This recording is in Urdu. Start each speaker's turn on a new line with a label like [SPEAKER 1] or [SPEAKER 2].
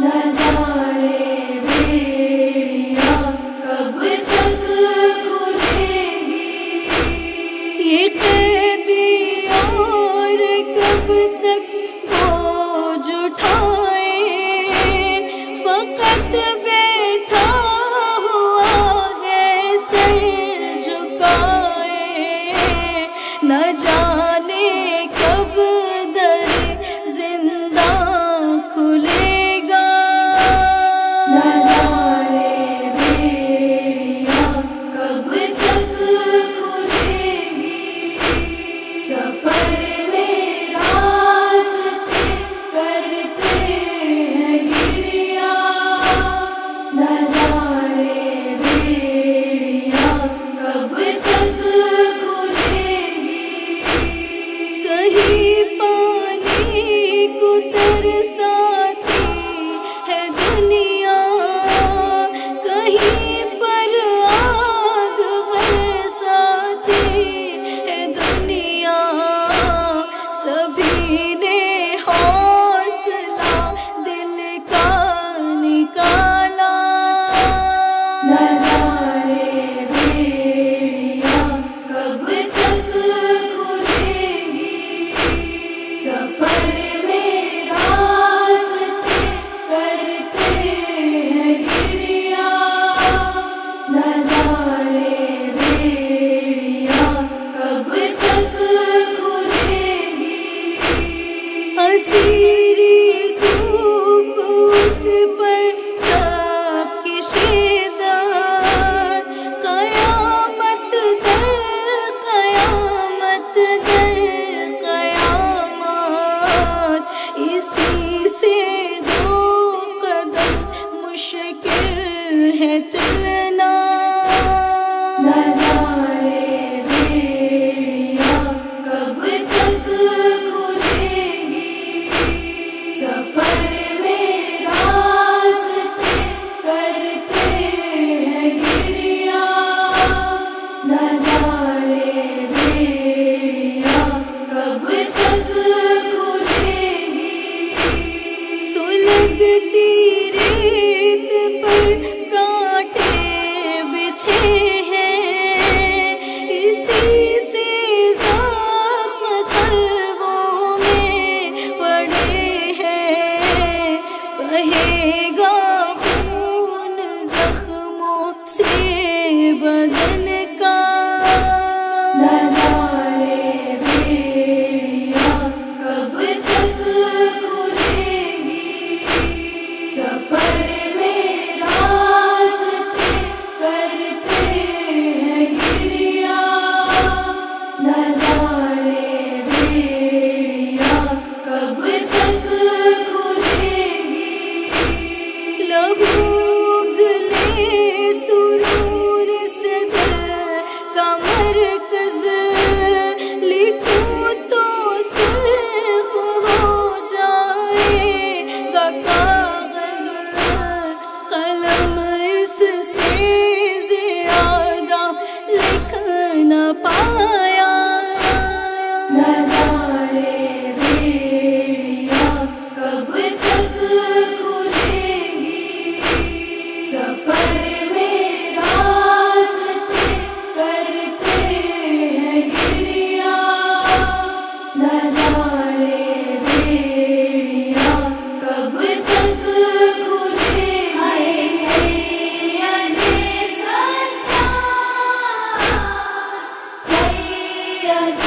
[SPEAKER 1] نہ جانے بیڑیاں کب تک کھلے گی، یہ قیدی اور کب تک بوجھ اٹھائے، فقط بیٹھا ہوا ہے سر جھکائے، نہ جانے کب در زنداں کھلے گا، نہ جانے بیڑیاں کب تک کھلے گی، سفر میں راستے کرتے ہیں گریہ، دنیا کہیں پر آگ برساتی ہے دنیا سبھی نے حوصلہ دل کا نکالا نہ جانے بیڑیاں کب تک کھلے گی سفر میں راستے کرتے ہیں گریا نہ جانے بیڑیاں کب تک کھلے گی اسیری دھوپ اس پر تپ کی شیزان قیامت در قیامت در قیامت اسی سے دو قدم مشکل ہے چلنا نہ جانے بیڑیاں کب تک کھلے گی سفر میں راستے کرتے ہیں گریا نہ جانے بیڑیاں کب تک کھلے گی سلگتی ریت پر کانٹے بچھے ہیں اسی سے زخم تلووں میں پڑے ہیں بہے گا خون زخموں سے بدن کا نہ جانے بیڑیاں کب تک کھلے گی سفر میں راستے کرتے ہیں گریا نہ جانے بیڑیاں کب تک کھلے گی لہو گلے سرور سے دل کا مرکز لکھوں تو سرخ ہو جائے گا کاغذ قلم اس سے زیادہ لکھ نہ پایا نہ جانے بیڑیاں کب تک کھلے گی سفر میں راستے کرتے ہیں گریا نہ جانے بیڑیاں کب تک کھلے گی سید سجاد